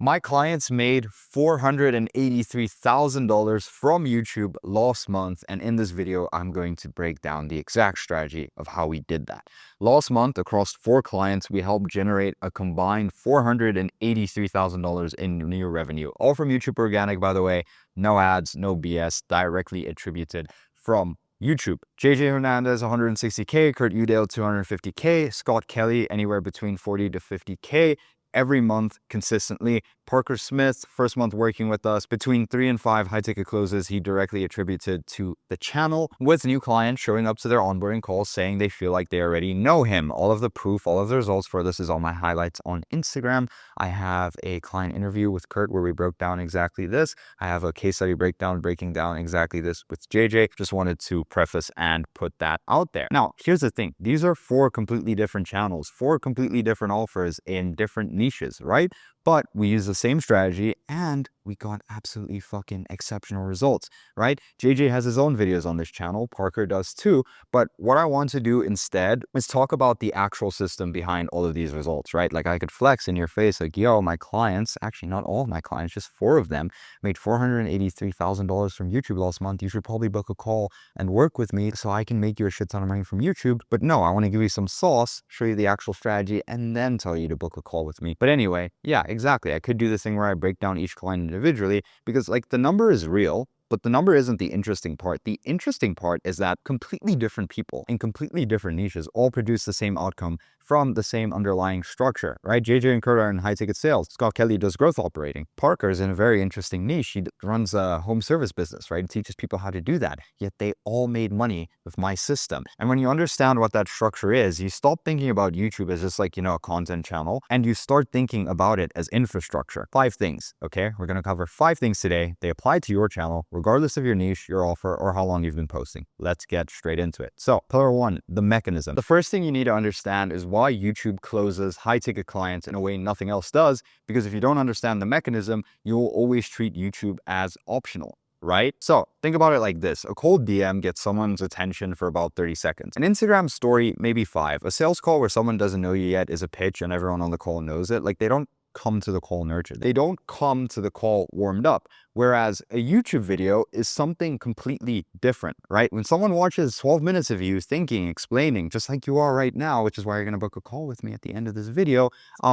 My clients made $483,000 from YouTube last month, and in this video, I'm going to break down the exact strategy of how we did that. Last month, across 4 clients, we helped generate a combined $483,000 in new revenue, all from YouTube Organic, by the way. No ads, no BS, directly attributed from YouTube. JJ Hernandez, 160K, Kurt Yewdale, 250K, Scott Kelly, anywhere between 40 to 50K. Every month consistently. Parker Smith, first month working with us, between 3 and 5 high ticket closes he directly attributed to the channel, with new clients showing up to their onboarding calls saying they feel like they already know him. All of the proof, all of the results for this is on my highlights on Instagram. I have a client interview with Kurt where we broke down exactly this. I have a case study breakdown breaking down exactly this with JJ. Just wanted to preface and put that out there. Now, here's the thing. These are 4 completely different channels, 4 completely different offers in different niches, right? But we use the same strategy and we got absolutely fucking exceptional results, right? JJ has his own videos on this channel. Parker does too. But what I want to do instead is talk about the actual system behind all of these results, right? Like I could flex in your face like, yo, my clients, actually not all of my clients, just 4 of them made $483,000 from YouTube last month. You should probably book a call and work with me so I can make you a shit ton of money from YouTube. But no, I want to give you some sauce, show you the actual strategy, and then tell you to book a call with me. But anyway, yeah, exactly. I could do this thing where I break down each client individually because like the number is real, but the number isn't the interesting part. The interesting part is that completely different people in completely different niches all produce the same outcome from the same underlying structure, right? JJ and Kurt are in high ticket sales. Scott Kelly does growth operating. Parker is in a very interesting niche. He runs a home service business, right? He teaches people how to do that. Yet they all made money with my system. And when you understand what that structure is, you stop thinking about YouTube as just like, you know, a content channel, and you start thinking about it as infrastructure. 5 things, okay? We're going to cover 5 things today. They apply to your channel, regardless of your niche, your offer, or how long you've been posting. Let's get straight into it. So pillar 1, the mechanism. The first thing you need to understand is why YouTube closes high ticket clients in a way nothing else does, because if you don't understand the mechanism, you will always treat YouTube as optional, right? So think about it like this. A cold DM gets someone's attention for about 30 seconds. An Instagram story, maybe 5. A sales call where someone doesn't know you yet is a pitch and everyone on the call knows it. Like they don't come to the call nurtured. They don't come to the call warmed up. Whereas a YouTube video is something completely different, right? When someone watches 12 minutes of you thinking, explaining, just like you are right now, which is why you're going to book a call with me at the end of this video,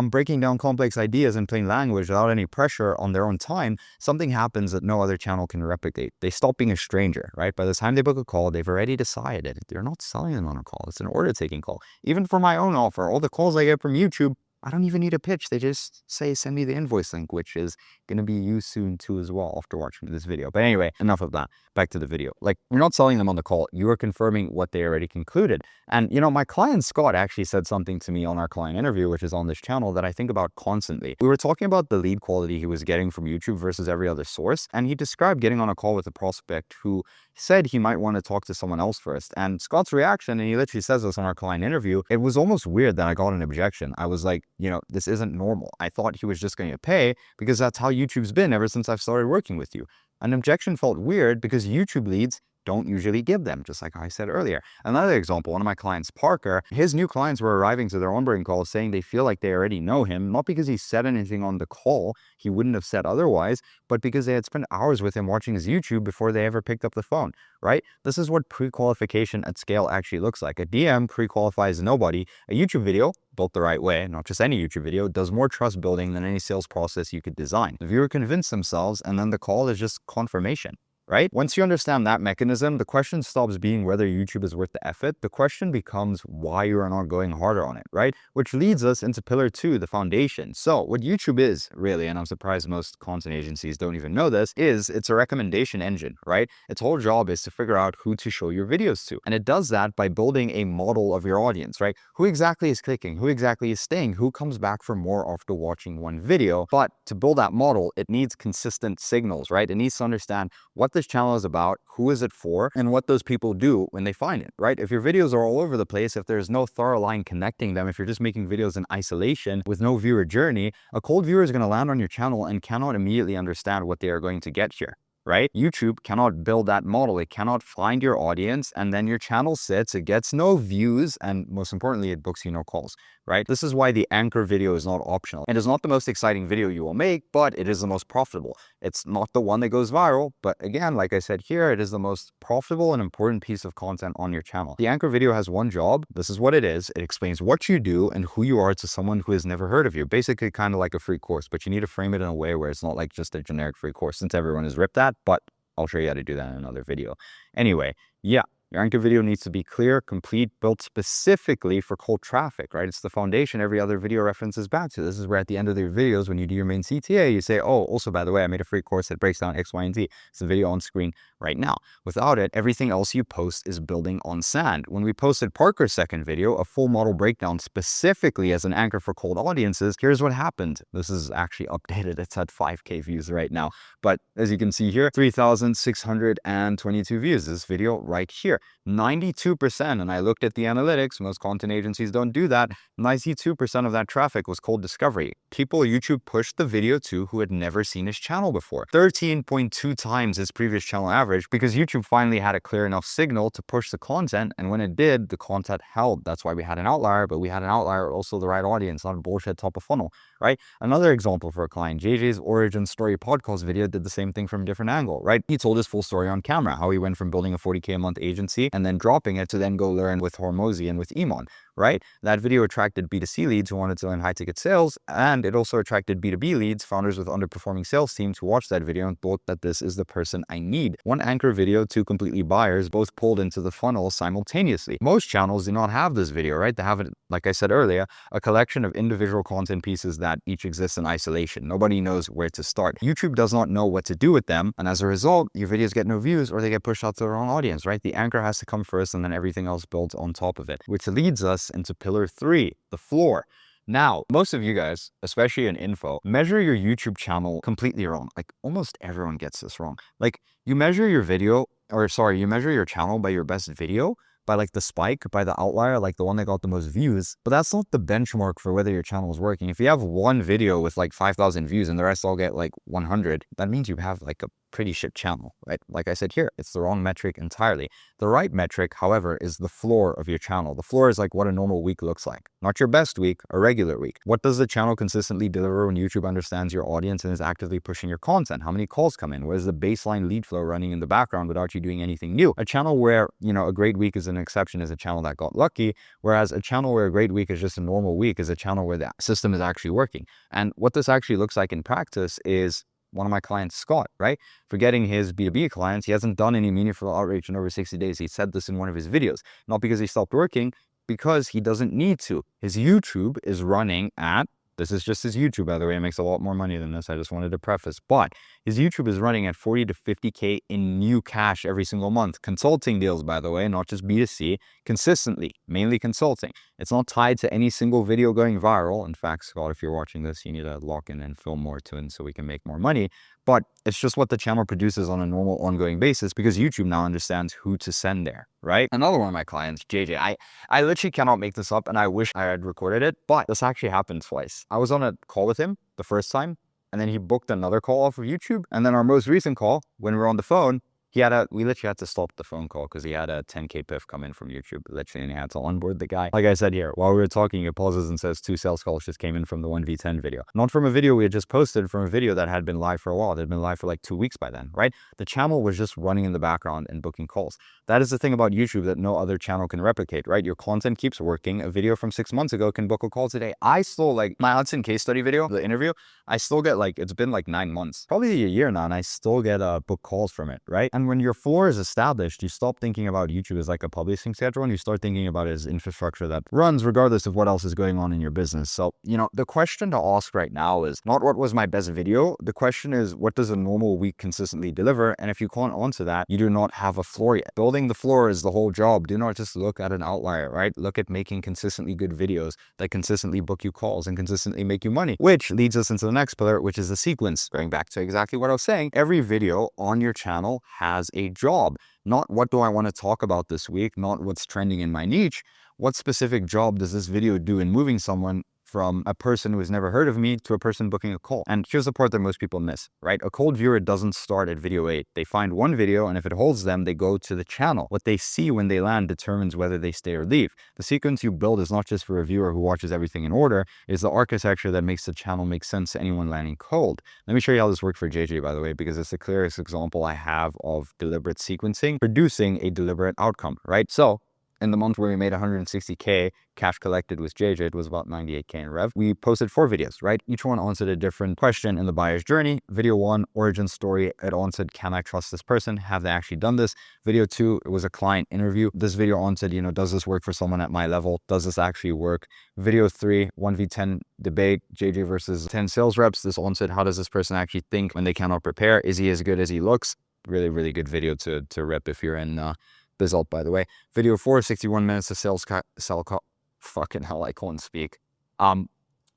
breaking down complex ideas in plain language without any pressure on their own time, something happens that no other channel can replicate. They stop being a stranger, right? By the time they book a call, they've already decided. They're not selling them on a call. It's an order taking call. Even for my own offer, all the calls I get from YouTube, I don't even need a pitch. They just say, send me the invoice link, which is going to be used soon too as well after watching this video. But anyway, enough of that. Back to the video. Like, you're not selling them on the call. You are confirming what they already concluded. And, you know, my client Scott actually said something to me on our client interview, which is on this channel, that I think about constantly. We were talking about the lead quality he was getting from YouTube versus every other source. And he described getting on a call with a prospect who said he might want to talk to someone else first. And Scott's reaction, and he literally says this on our client interview, it was almost weird that I got an objection. I was like, you know, this isn't normal. I thought he was just going to pay because that's how YouTube's been ever since I've started working with you. An objection felt weird because YouTube leads don't usually give them, just like I said earlier. Another example, one of my clients, Parker, his new clients were arriving to their onboarding calls saying they feel like they already know him, not because he said anything on the call he wouldn't have said otherwise, but because they had spent hours with him watching his YouTube before they ever picked up the phone, right? This is what pre-qualification at scale actually looks like. A DM pre-qualifies nobody. A YouTube video, built the right way, not just any YouTube video, does more trust building than any sales process you could design. The viewer convinced themselves, and then the call is just confirmation. Right? Once you understand that mechanism, the question stops being whether YouTube is worth the effort. The question becomes why you are not going harder on it, right? Which leads us into pillar 2, the foundation. So what YouTube is really, and I'm surprised most content agencies don't even know this, is it's a recommendation engine, right? Its whole job is to figure out who to show your videos to. And it does that by building a model of your audience, right? Who exactly is clicking? Who exactly is staying? Who comes back for more after watching one video? But to build that model, it needs consistent signals, right? It needs to understand what this channel is about, who is it for, and what those people do when they find it, right? If your videos are all over the place, if there's no thorough line connecting them, if you're just making videos in isolation with no viewer journey, a cold viewer is going to land on your channel and cannot immediately understand what they are going to get here, right? YouTube cannot build that model. It cannot find your audience, and then your channel sits, it gets no views, and most importantly, it books you no calls, right? This is why the anchor video is not optional. It is not the most exciting video you will make, but it is the most profitable. It's not the one that goes viral, but again, like I said here, it is the most profitable and important piece of content on your channel. The anchor video has one job. This is what it is. It explains what you do and who you are to someone who has never heard of you. Basically kind of like a free course, but you need to frame it in a way where it's not like just a generic free course, since everyone has ripped that, but I'll show you how to do that in another video. Anyway, yeah. Your anchor video needs to be clear, complete, built specifically for cold traffic, right? It's the foundation every other video references back to. This is where at the end of your videos, when you do your main CTA, you say, oh, also, by the way, I made a free course that breaks down X, Y, and Z. It's the video on screen right now. Without it, everything else you post is building on sand. When we posted Parker's second video, a full model breakdown specifically as an anchor for cold audiences, here's what happened. This is actually updated. It's at 5K views right now. But as you can see here, 3,622 views. This video right here. 92%, and I looked at the analytics, most content agencies don't do that, 92% of that traffic was cold discovery. People YouTube pushed the video to who had never seen his channel before. 13.2 times his previous channel average, because YouTube finally had a clear enough signal to push the content, and when it did, the content held. That's why we had an outlier, but we had an outlier also the right audience, not a bullshit top of funnel, right? Another example for a client, JJ's origin story podcast video did the same thing from a different angle, right? He told his full story on camera, how he went from building a 40K a month agency and then dropping it to then go learn with Hormozy and with Iman, right? That video attracted B2C leads who wanted to learn high ticket sales, and it also attracted B2B leads, founders with underperforming sales teams who watched that video and thought that this is the person I need. One anchor video, two completely buyers, both pulled into the funnel simultaneously. Most channels do not have this video, right? They have it, like I said earlier, a collection of individual content pieces that each exist in isolation. Nobody knows where to start. YouTube does not know what to do with them, and as a result, your videos get no views or they get pushed out to the wrong audience, right? The anchor has to come first and then everything else builds on top of it, which leads us into pillar 3, the floor. Now, most of you guys, especially in info, measure your YouTube channel completely wrong. Like almost everyone gets this wrong. Like you measure your you measure your channel by your best video, by like the spike, by the outlier, like the one that got the most views, but that's not the benchmark for whether your channel is working. If you have one video with like 5,000 views and the rest all get like 100, that means you have like a pretty shit channel, right? Like I said here, it's the wrong metric entirely. The right metric, however, is the floor of your channel. The floor is like what a normal week looks like. Not your best week, a regular week. What does the channel consistently deliver when YouTube understands your audience and is actively pushing your content? How many calls come in? What is the baseline lead flow running in the background without you doing anything new? A channel where, you know, a great week is an exception is a channel that got lucky, whereas a channel where a great week is just a normal week is a channel where the system is actually working. And what this actually looks like in practice is one of my clients, Scott, right? Forgetting his B2B clients, he hasn't done any meaningful outreach in over 60 days. He said this in one of his videos, not because he stopped working, because he doesn't need to. His YouTube is running at, this is just his YouTube, by the way, it makes a lot more money than this. I just wanted to preface, but his YouTube is running at 40 to 50K in new cash every single month. Consulting deals, by the way, not just B2C, consistently, mainly consulting. It's not tied to any single video going viral. In fact, Scott, if you're watching this, you need to lock in and film more to it so we can make more money. But it's just what the channel produces on a normal ongoing basis because YouTube now understands who to send there, right? Another one of my clients, JJ, I literally cannot make this up and I wish I had recorded it, but this actually happened twice. I was on a call with him the first time and then he booked another call off of YouTube. And then our most recent call, when we were on the phone, we literally had to stop the phone call because he had a 10K piff come in from YouTube, literally, and he had to onboard the guy. Like I said here, while we were talking, it pauses and says 2 sales calls just came in from the 1v10 video. Not from a video we had just posted, from a video that had been live for a while. It had been live for like 2 weeks by then, right? The channel was just running in the background and booking calls. That is the thing about YouTube that no other channel can replicate, right? Your content keeps working. A video from 6 months ago can book a call today. I still, like, my Hudson case study video, the interview, I still get, like, it's been like 9 months, probably a year now, and I still get book calls from it, right? And when your floor is established, you stop thinking about YouTube as like a publishing schedule and you start thinking about it as infrastructure that runs regardless of what else is going on in your business. So, you know, the question to ask right now is not what was my best video. The question is, what does a normal week consistently deliver? And if you can't answer that, you do not have a floor yet. Building the floor is the whole job. Do not just look at an outlier, right? Look at making consistently good videos that consistently book you calls and consistently make you money, which leads us into the next pillar, which is the sequence. Going back to exactly what I was saying, every video on your channel has a job. Not what do I want to talk about this week, not what's trending in my niche. What specific job does this video do in moving someone from a person who has never heard of me to a person booking a call. And here's the part that most people miss, right? A cold viewer doesn't start at video 8. They find one video, and if it holds them, they go to the channel. What they see when they land determines whether they stay or leave. The sequence you build is not just for a viewer who watches everything in order. It's the architecture that makes the channel make sense to anyone landing cold. Let me show you how this worked for JJ, by the way, because it's the clearest example I have of deliberate sequencing producing a deliberate outcome, right? So in the month where we made 160K cash collected with JJ, it was about 98K in rev. We posted 4 videos, right? Each one answered a different question in the buyer's journey. Video 1, origin story. It answered, can I trust this person? Have they actually done this? Video 2, it was a client interview. This video answered, does this work for someone at my level? Does this actually work? Video 3, 1v10 debate, JJ versus 10 sales reps. This answered, how does this person actually think when they cannot prepare? Is he as good as he looks? Really, really good video to rep if you're in Result, by the way. Video 4, 61 minutes of fucking hell, I can't speak.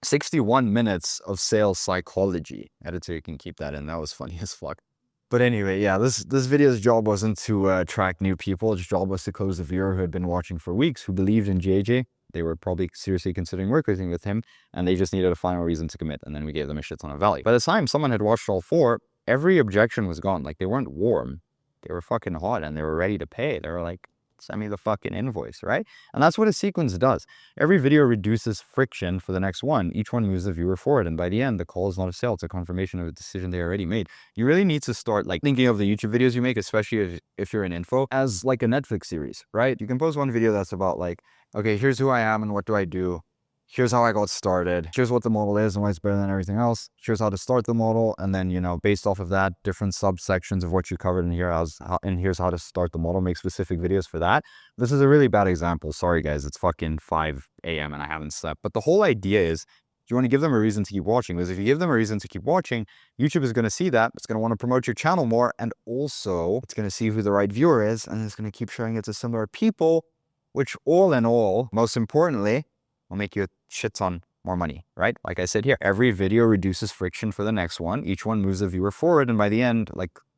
61 minutes of sales psychology. Editor, you can keep that in. That was funny as fuck. But anyway, yeah, this video's job wasn't to attract new people. Its job was to close the viewer who had been watching for weeks, who believed in JJ. They were probably seriously considering working with him, and they just needed a final reason to commit, and then we gave them a shit ton of value. By the time someone had watched all 4, every objection was gone. Like, they weren't warm. They were fucking hot and they were ready to pay. They were like, send me the fucking invoice, right? And that's what a sequence does. Every video reduces friction for the next one. Each one moves the viewer forward. And by the end, the call is not a sale. It's a confirmation of a decision they already made. You really need to start thinking of the YouTube videos you make, especially if you're in info, as like a Netflix series, right? You can post one video that's about okay, here's who I am and what do I do. Here's how I got started. Here's what the model is and why it's better than everything else. Here's how to start the model. And then, based off of that, different subsections of what you covered in here, and here's how to start the model, make specific videos for that. This is a really bad example. Sorry, guys. It's fucking 5 a.m. and I haven't slept. But the whole idea is you want to give them a reason to keep watching. Because if you give them a reason to keep watching, YouTube is going to see that. It's going to want to promote your channel more. And also, it's going to see who the right viewer is. And it's going to keep showing it to similar people, which all in all, most importantly, will make you a shit ton more money, right? Like I said here, every video reduces friction for the next one. Each one moves the viewer forward. And by the end,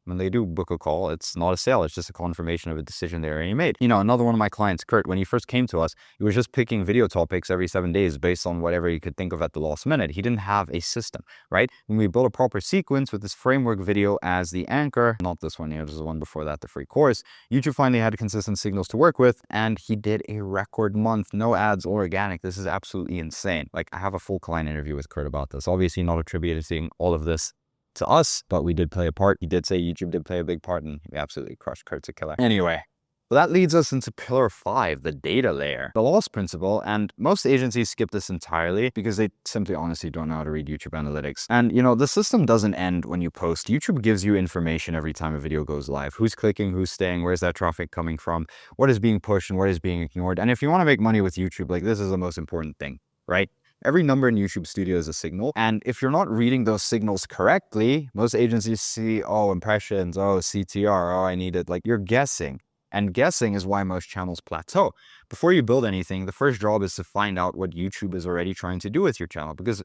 when they do book a call, it's not a sale. It's just a confirmation of a decision they already made. Another one of my clients, Kurt, when he first came to us, he was just picking video topics every 7 days based on whatever he could think of at the last minute. He didn't have a system, right? When we built a proper sequence with this framework video as the anchor, not this one here, this is the one before that, the free course, YouTube finally had consistent signals to work with, and he did a record month, no ads or organic. This is absolutely insane. I have a full client interview with Kurt about this. Obviously not attributing all of this to us, but we did play a part. He did say YouTube did play a big part, and we absolutely crushed. Kurt's a killer. Anyway, that leads us into pillar 5, the data layer, the loss principle. And most agencies skip this entirely because they simply honestly don't know how to read YouTube analytics. And the system doesn't end when you post. YouTube gives you information every time a video goes live. Who's clicking, who's staying, where's that traffic coming from, what is being pushed and what is being ignored. And if you want to make money with YouTube, this is the most important thing, right? Every number in YouTube Studio is a signal. And if you're not reading those signals correctly, most agencies see, oh, impressions, oh, CTR, oh, I need it. You're guessing. And guessing is why most channels plateau. Before you build anything, the first job is to find out what YouTube is already trying to do with your channel. Because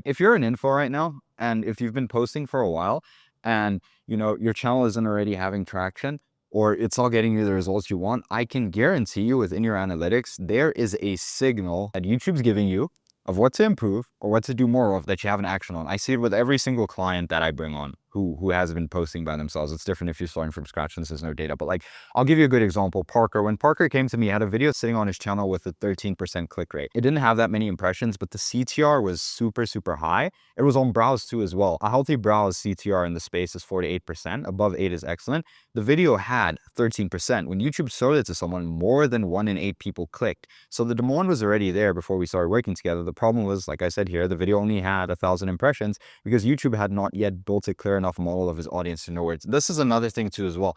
if you're in info right now, and if you've been posting for a while, and your channel isn't already having traction, or it's not getting you the results you want, I can guarantee you within your analytics, there is a signal that YouTube's giving you of what to improve or what to do more of that you have an action on. I see it with every single client that I bring on who has been posting by themselves. It's different if you're starting from scratch and there's no data. But I'll give you a good example. Parker, when Parker came to me, he had a video sitting on his channel with a 13% click rate. It didn't have that many impressions, but the CTR was super, super high. It was on browse too as well. A healthy browse CTR in the space is 4 to 8%. Above 8 is excellent. The video had 13%. When YouTube showed it to someone, more than 1 in 8 people clicked. So the demand was already there before we started working together. The problem was, like I said here, the video only had 1,000 impressions because YouTube had not yet built a clear enough model of his audience to know where it's. This is another thing too as well.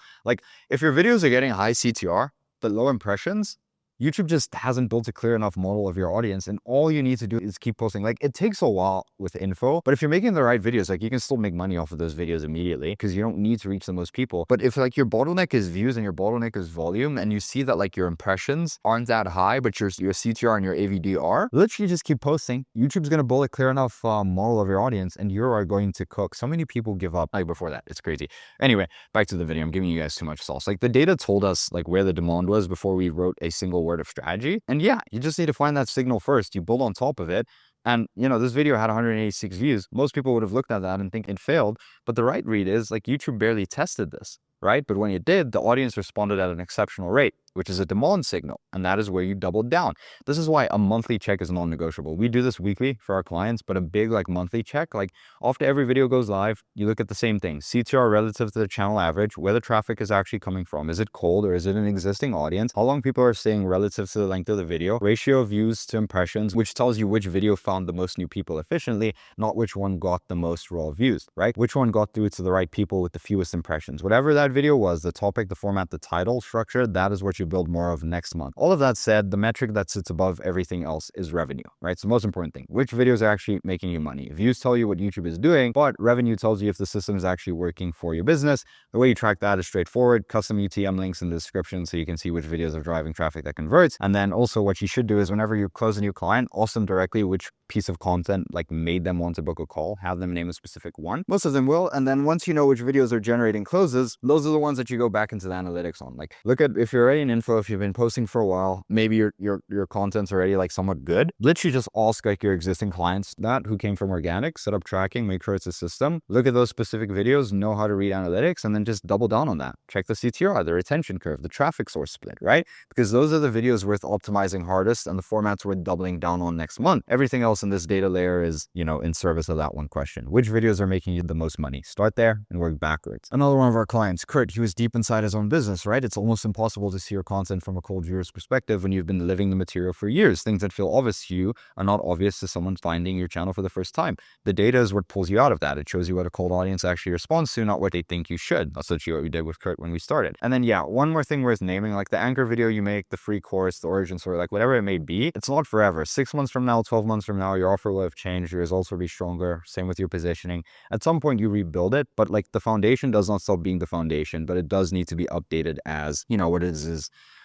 If your videos are getting high CTR but low impressions, YouTube just hasn't built a clear enough model of your audience, and all you need to do is keep posting. It takes a while with info, but if you're making the right videos, you can still make money off of those videos immediately because you don't need to reach the most people. But if your bottleneck is views and your bottleneck is volume, and you see that your impressions aren't that high, but your CTR and your AVD are, literally just keep posting. YouTube's going to build a clear enough model of your audience, and you are going to cook. So many people give up before that. It's crazy. Anyway, back to the video. I'm giving you guys too much sauce. The data told us where the demand was before we wrote a single word of strategy. And yeah, you just need to find that signal first. You build on top of it. And, this video had 186 views. Most people would have looked at that and think it failed. But the right read is like YouTube barely tested this, right? But when it did, the audience responded at an exceptional rate, which is a demand signal. And that is where you doubled down. This is why a monthly check is non-negotiable. We do this weekly for our clients, but a big monthly check, after every video goes live, you look at the same thing. CTR relative to the channel average, where the traffic is actually coming from. Is it cold or is it an existing audience? How long people are staying relative to the length of the video? Ratio of views to impressions, which tells you which video found the most new people efficiently, not which one got the most raw views, right? Which one got through to the right people with the fewest impressions. Whatever that video was, the topic, the format, the title, structure, that is what you build more of next month. All of that said, the metric that sits above everything else is revenue, right? It's the most important thing. Which videos are actually making you money? Views tell you what YouTube is doing, but revenue tells you if the system is actually working for your business. The way you track that is straightforward. Custom UTM links in the description so you can see which videos are driving traffic that converts. And then also what you should do is whenever you close a new client, ask them directly which piece of content made them want to book a call, have them name a specific one. Most of them will. And then once you know which videos are generating closes, those are the ones that you go back into the analytics on. Look at if you're already in info, if you've been posting for a while, maybe your content's already somewhat good. Literally just ask your existing clients that who came from organic, set up tracking, make sure it's a system. Look at those specific videos, know how to read analytics, and then just double down on that. Check the CTR, the retention curve, the traffic source split, right? Because those are the videos worth optimizing hardest and the formats worth doubling down on next month. Everything else in this data layer is, in service of that one question. Which videos are making you the most money? Start there and work backwards. Another one of our clients, Kurt, he was deep inside his own business, right? It's almost impossible to see your content from a cold viewer's perspective when you've been living the material for years. Things that feel obvious to you are not obvious to someone finding your channel for the first time. The data is what pulls you out of that. It shows you what a cold audience actually responds to, not what they think you should. That's literally what we did with Kurt when we started. And then, yeah, one more thing worth naming, the anchor video you make, the free course, the origin story, whatever it may be, it's not forever. 6 months from now, 12 months from now, your offer will have changed. Your results will be stronger. Same with your positioning. At some point, you rebuild it, but the foundation does not stop being the foundation, but it does need to be updated as,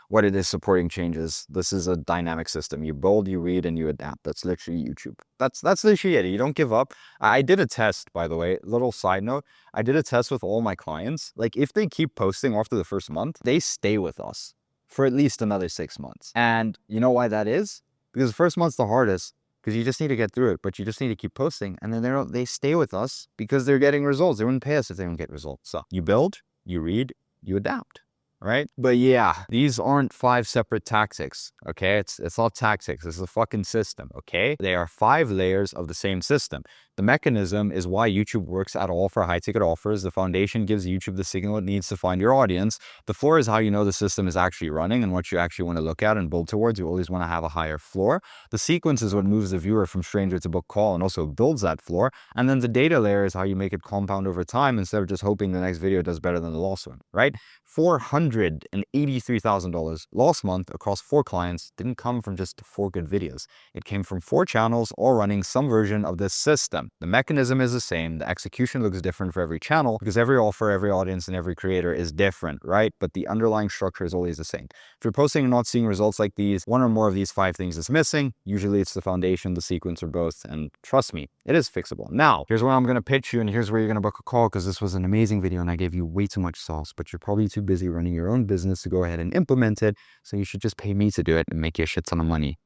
what it is supporting changes. This is a dynamic system. You build, you read, and you adapt. That's literally YouTube. That's literally it. You don't give up. I did a test, by the way, little side note. I did a test with all my clients. If they keep posting after the first month, they stay with us for at least another 6 months. And you know why that is? Because the first month's the hardest, because you just need to get through it, but you just need to keep posting. And then they stay with us because they're getting results. They wouldn't pay us if they don't get results. So you build, you read, you adapt. Right? But yeah, these aren't 5 separate tactics, okay? It's not tactics. It's a fucking system, okay? They are 5 layers of the same system. The mechanism is why YouTube works at all for high-ticket offers. The foundation gives YouTube the signal it needs to find your audience. The floor is how you know the system is actually running and what you actually want to look at and build towards. You always want to have a higher floor. The sequence is what moves the viewer from stranger to book call and also builds that floor. And then the data layer is how you make it compound over time instead of just hoping the next video does better than the last one, right? $483,000 last month across 4 clients didn't come from just 4 good videos. It came from 4 channels all running some version of this system. The mechanism is the same. The execution looks different for every channel because every offer, every audience, and every creator is different, right? But the underlying structure is always the same. If you're posting and not seeing results like these, one or more of these 5 things is missing. Usually it's the foundation, the sequence, or both. And trust me, it is fixable. Now, here's where I'm going to pitch you and here's where you're going to book a call because this was an amazing video and I gave you way too much sauce, but you're probably too busy running your own business to go ahead and implement it. So you should just pay me to do it and make you a shit ton of money.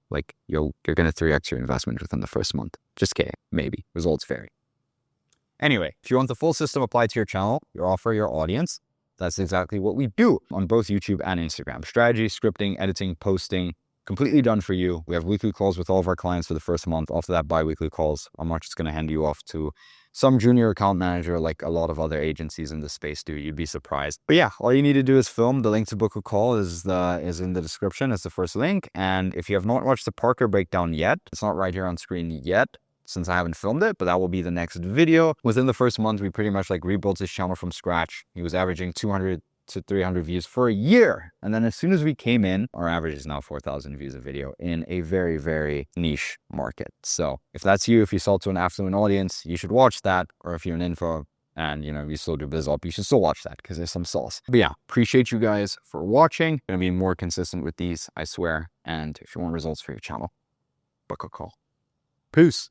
You're going to 3x your investment within the first month. Just kidding. Maybe. Results vary. Anyway, if you want the full system applied to your channel, your offer, your audience, that's exactly what we do on both YouTube and Instagram. Strategy, scripting, editing, posting, completely done for you. We have weekly calls with all of our clients for the first month. After that, bi-weekly calls. I'm not just going to hand you off to some junior account manager like a lot of other agencies in this space do. You'd be surprised. But yeah, all you need to do is film. The link to book a call is in the description. It's the first link. And if you have not watched the Parker breakdown yet, it's not right here on screen yet since I haven't filmed it, but that will be the next video. Within the first month, we pretty much rebuilt his channel from scratch. He was averaging 200 to 300 views for a year. And then as soon as we came in, our average is now 4,000 views a video in a very, very niche market. So if that's you, if you sell to an affluent audience, you should watch that. Or if you're an info and you still do biz op, you should still watch that because there's some sauce. But yeah, appreciate you guys for watching. Gonna be more consistent with these, I swear. And if you want results for your channel, book a call. Peace.